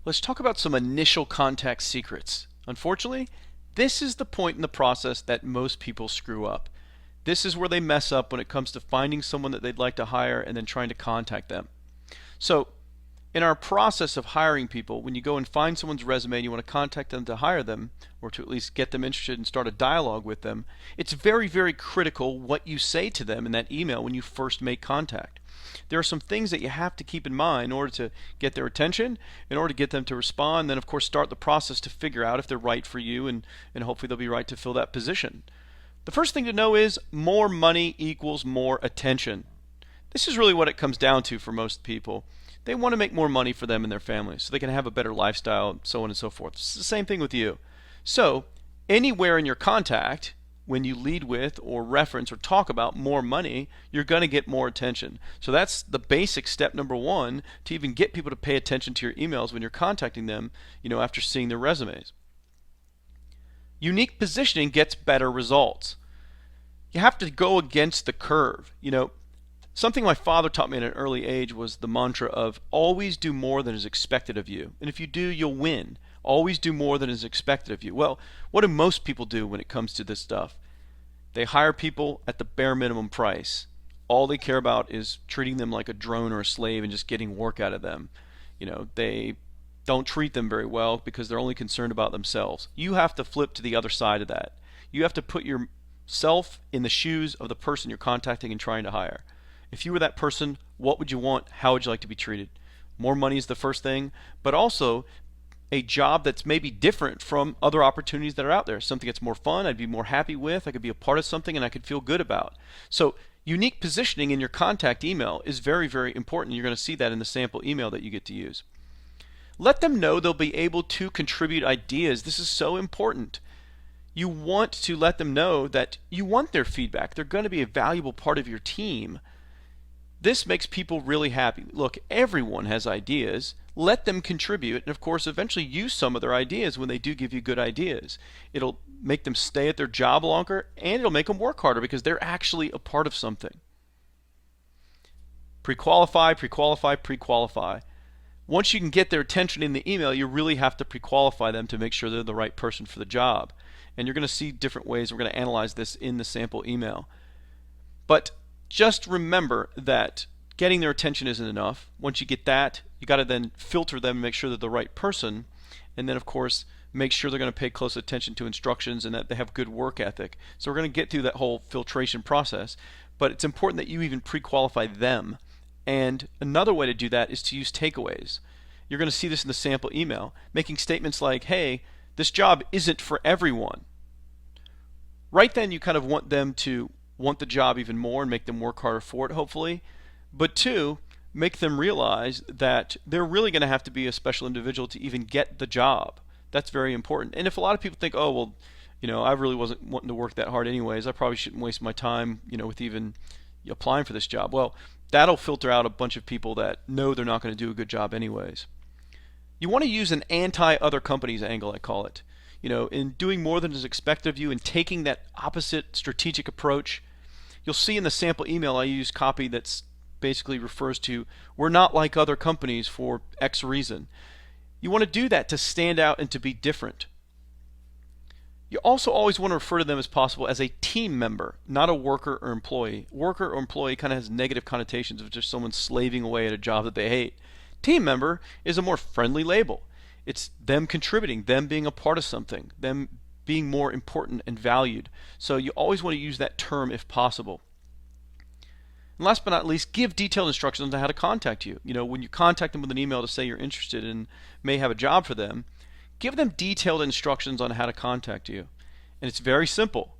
Let's talk about some initial contact secrets. Unfortunately, this is the point in the process that most people screw up. This is where they mess up when it comes to finding someone that they'd like to hire and then trying to contact them. So, in our process of hiring people, when you go and find someone's resume and you want to contact them to hire them, or to at least get them interested and start a dialogue with them, it's very, very critical what you say to them in that email when you first make contact. There are some things that you have to keep in mind in order to get their attention, in order to get them to respond, then of course start the process to figure out if they're right for you, and hopefully they'll be right to fill that position. The first thing to know is more money equals more attention. This is really what it comes down to for most people. They want to make more money for them and their families so they can have a better lifestyle, so on and so forth. It's the same thing with you. So, anywhere in your contact, when you lead with or reference or talk about more money, you're going to get more attention. So that's the basic step number one to even get people to pay attention to your emails when you're contacting them, after seeing their resumes. Unique positioning gets better results. You have to go against the curve. Something my father taught me at an early age was the mantra of always do more than is expected of you. And if you do, you'll win. Always do more than is expected of you. Well, what do most people do when it comes to this stuff? They hire people at the bare minimum price. All they care about is treating them like a drone or a slave and just getting work out of them. They don't treat them very well because they're only concerned about themselves. You have to flip to the other side of that. You have to put yourself in the shoes of the person you're contacting and trying to hire. If you were that person, what would you want? How would you like to be treated? More money is the first thing, but also a job that's maybe different from other opportunities that are out there. Something that's more fun, I'd be more happy with, I could be a part of something and I could feel good about. So unique positioning in your contact email is very, very important. You're going to see that in the sample email that you get to use. Let them know they'll be able to contribute ideas. This is so important. You want to let them know that you want their feedback. They're going to be a valuable part of your team. This makes people really happy. Look, everyone has ideas. Let them contribute, and of course eventually use some of their ideas when they do give you good ideas. It'll make them stay at their job longer, and it'll make them work harder because they're actually a part of something. Pre-qualify, pre-qualify, pre-qualify. Once you can get their attention in the email, you really have to pre-qualify them to make sure they're the right person for the job. And you're going to see different ways. We're going to analyze this in the sample email. But just remember that getting their attention isn't enough. Once you get that, you got to then filter them and make sure they're the right person. And then, of course, make sure they're going to pay close attention to instructions and that they have good work ethic. So we're going to get through that whole filtration process. But it's important that you even pre-qualify them. And another way to do that is to use takeaways. You're going to see this in the sample email, making statements like, hey, this job isn't for everyone. Right then, you kind of want them to want the job even more and make them work harder for it, hopefully. But two, make them realize that they're really going to have to be a special individual to even get the job. That's very important. And if a lot of people think, oh, well, I really wasn't wanting to work that hard anyways, I probably shouldn't waste my time, with even applying for this job. Well, that'll filter out a bunch of people that know they're not going to do a good job anyways. You want to use an anti-other companies angle, I call it. In doing more than is expected of you and taking that opposite strategic approach. You'll see in the sample email I use copy that's basically refers to we're not like other companies for X reason. You want to do that to stand out and to be different. You also always want to refer to them as possible as a team member, not a worker or employee. Worker or employee kind of has negative connotations of just someone slaving away at a job that they hate. Team member is a more friendly label. It's them contributing, them being a part of something, them being more important and valued. So you always want to use that term if possible. And last but not least, give detailed instructions on how to contact you. When you contact them with an email to say you're interested and may have a job for them, give them detailed instructions on how to contact you. And it's very simple.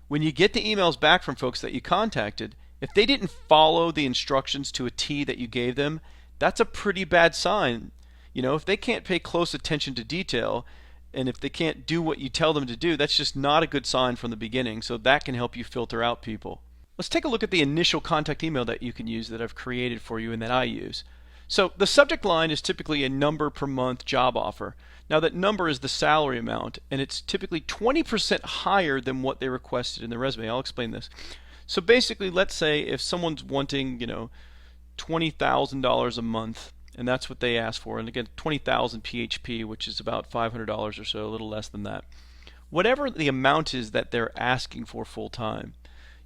When you get the emails back from folks that you contacted, if they didn't follow the instructions to a T that you gave them, that's a pretty bad sign. If they can't pay close attention to detail, and if they can't do what you tell them to do, that's just not a good sign from the beginning. So that can help you filter out people. Let's take a look at the initial contact email that you can use that I've created for you and that I use. So the subject line is typically a number per month job offer. Now that number is the salary amount, and it's typically 20% higher than what they requested in the resume. I'll explain this. So basically, let's say if someone's wanting, $20,000 a month and that's what they ask for. And again, 20,000 PHP, which is about $500 or so, a little less than that. Whatever the amount is that they're asking for full time,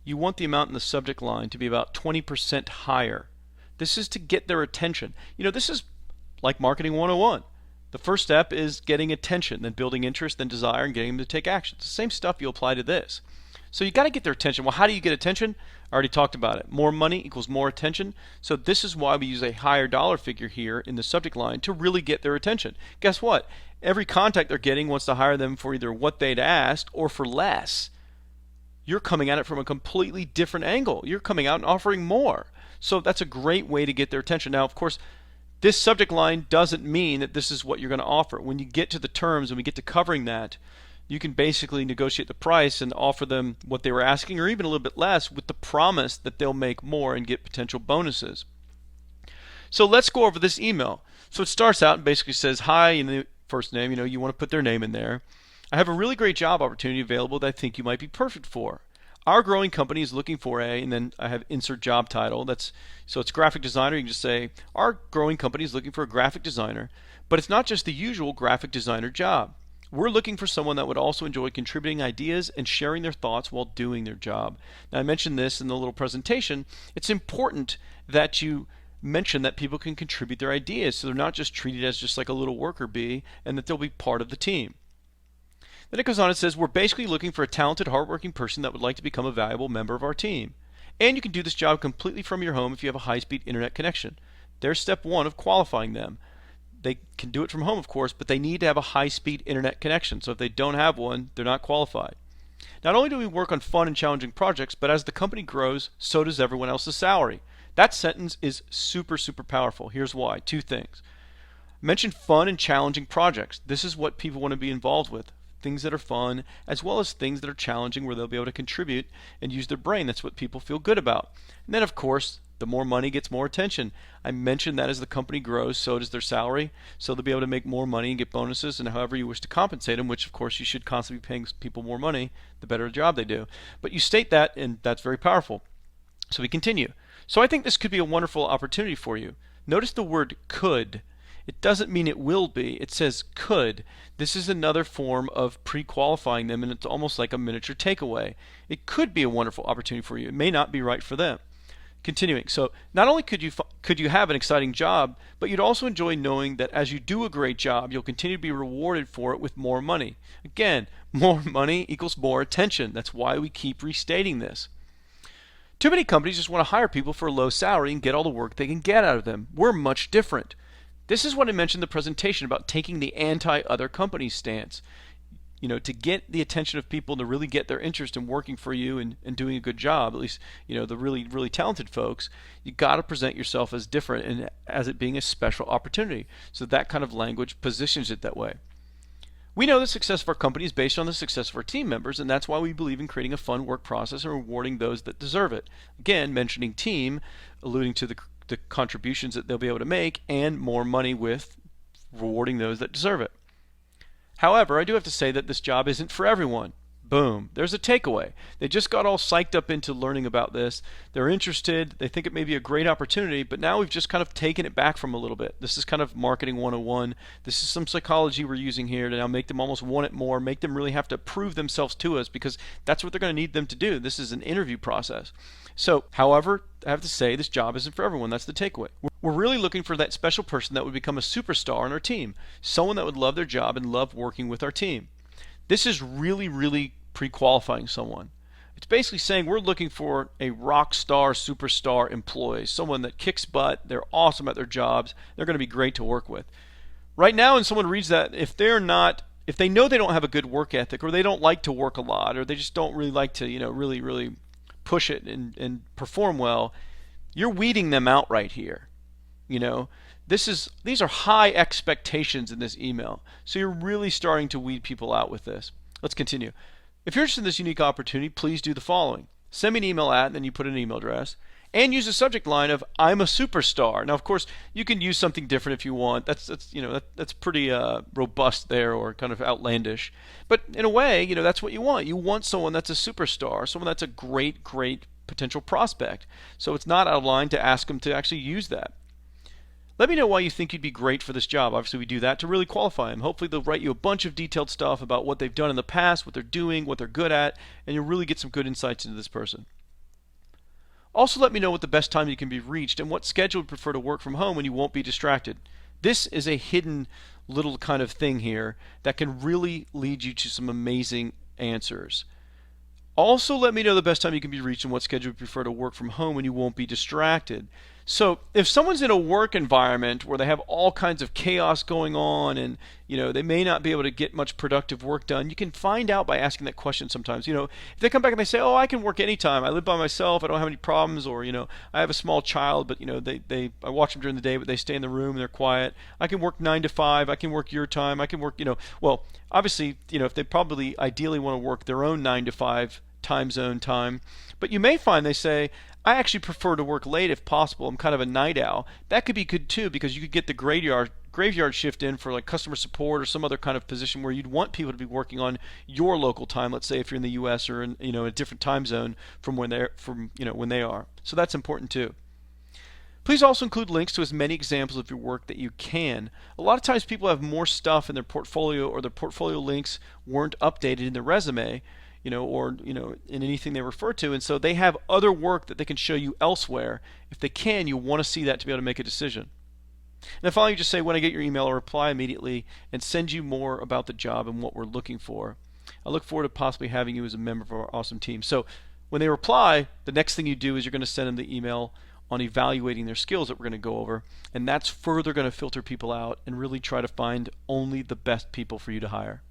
you want the amount in the subject line to be about 20% higher. This is to get their attention. This is like marketing 101. The first step is getting attention, then building interest, then desire, and getting them to take action. It's the same stuff you apply to this. So you got to get their attention. Well, how do you get attention? I already talked about it. More money equals more attention. So this is why we use a higher dollar figure here in the subject line to really get their attention. Guess what? Every contact they're getting wants to hire them for either what they'd asked or for less. You're coming at it from a completely different angle. You're coming out and offering more. So that's a great way to get their attention. Now, of course, this subject line doesn't mean that this is what you're going to offer. When you get to the terms and we get to covering that, you can basically negotiate the price and offer them what they were asking or even a little bit less with the promise that they'll make more and get potential bonuses. So let's go over this email. So it starts out and basically says, hi, in the first name, you want to put their name in there. I have a really great job opportunity available that I think you might be perfect for. Our growing company is looking for and then I have insert job title. So it's graphic designer. You can just say, our growing company is looking for a graphic designer, but it's not just the usual graphic designer job. We're looking for someone that would also enjoy contributing ideas and sharing their thoughts while doing their job. Now, I mentioned this in the little presentation. It's important that you mention that people can contribute their ideas so they're not just treated as just like a little worker bee and that they'll be part of the team. Then it goes on and says, we're basically looking for a talented, hardworking person that would like to become a valuable member of our team. And you can do this job completely from your home if you have a high-speed internet connection. There's step one of qualifying them. They can do it from home, of course, but they need to have a high-speed internet connection. So if they don't have one, they're not qualified. Not only do we work on fun and challenging projects, but as the company grows, so does everyone else's salary. That sentence is super, super powerful. Here's why. Two things. Mention fun and challenging projects. This is what people want to be involved with. Things that are fun, as well as things that are challenging where they'll be able to contribute and use their brain. That's what people feel good about. And then, of course, the more money gets more attention. I mentioned that as the company grows, so does their salary. So they'll be able to make more money and get bonuses and however you wish to compensate them, which, of course, you should constantly be paying people more money the better job they do. But you state that, and that's very powerful. So we continue. So I think this could be a wonderful opportunity for you. Notice the word could. It doesn't mean it will be. It says could. This is another form of pre-qualifying them, and it's almost like a miniature takeaway. It could be a wonderful opportunity for you. It may not be right for them. Continuing. So not only could you have an exciting job, but you'd also enjoy knowing that as you do a great job, you'll continue to be rewarded for it with more money. Again, more money equals more attention. That's why we keep restating this. Too many companies just want to hire people for a low salary and get all the work they can get out of them. We're much different. This is what I mentioned in the presentation about taking the anti-other companies stance. To get the attention of people, to really get their interest in working for you and doing a good job, at least, the really, really talented folks, you got to present yourself as different and as it being a special opportunity. So that kind of language positions it that way. We know the success of our company is based on the success of our team members, and that's why we believe in creating a fun work process and rewarding those that deserve it. Again, mentioning team, alluding to the contributions that they'll be able to make, and more money with rewarding those that deserve it. However, I do have to say that this job isn't for everyone. Boom. There's a takeaway. They just got all psyched up into learning about this. They're interested. They think it may be a great opportunity, but now we've just kind of taken it back from a little bit. This is kind of marketing 101. This is some psychology we're using here to now make them almost want it more, make them really have to prove themselves to us because that's what they're going to need them to do. This is an interview process. So, however, I have to say this job isn't for everyone. That's the takeaway. We're really looking for that special person that would become a superstar on our team, someone that would love their job and love working with our team. This is really, really pre-qualifying someone. It's basically saying we're looking for a rock star, superstar employee, someone that kicks butt, they're awesome at their jobs, they're going to be great to work with. Right now, when someone reads that, if they know they don't have a good work ethic, or they don't like to work a lot, or they just don't really like to, really, really push it and perform well, you're weeding them out right here. These are high expectations in this email. So you're really starting to weed people out with this. Let's continue. If you're interested in this unique opportunity, please do the following. Send me an email at, and then you put an email address, and use the subject line of "I'm a superstar." Now, of course, you can use something different if you want. That's pretty robust there, or kind of outlandish. But in a way, that's what you want. You want someone that's a superstar, someone that's a great, great potential prospect. So it's not out of line to ask them to actually use that. Let me know why you think you'd be great for this job. Obviously, we do that to really qualify them. Hopefully, they'll write you a bunch of detailed stuff about what they've done in the past, what they're doing, what they're good at, and you'll really get some good insights into this person. Also, let me know what the best time you can be reached and what schedule you prefer to work from home when you won't be distracted. This is a hidden little kind of thing here that can really lead you to some amazing answers. Also, let me know the best time you can be reached and what schedule you prefer to work from home when you won't be distracted. So, if someone's in a work environment where they have all kinds of chaos going on and, they may not be able to get much productive work done, you can find out by asking that question sometimes. If they come back and they say, "Oh, I can work anytime. I live by myself. I don't have any problems," or, "I have a small child, but, I watch them during the day, but they stay in the room and they're quiet. I can work 9 to 5. I can work your time. I can work, well, obviously, if they probably ideally want to work their own 9 to 5 time zone time. But you may find they say, "I actually prefer to work late if possible. I'm kind of a night owl." That could be good too, because you could get the graveyard shift in for like customer support or some other kind of position where you'd want people to be working on your local time. Let's say if you're in the U.S. or in a different time zone from when they are. So that's important too. Please also include links to as many examples of your work that you can. A lot of times people have more stuff in their portfolio, or their portfolio links weren't updated in their resume, or in anything they refer to, and so they have other work that they can show you elsewhere. If they can, you want to see that to be able to make a decision. And then finally, just say, "When I get your email, I'll reply immediately and send you more about the job and what we're looking for. I look forward to possibly having you as a member of our awesome team." So when they reply, the next thing you do is you're going to send them the email on evaluating their skills that we're going to go over, and that's further going to filter people out and really try to find only the best people for you to hire.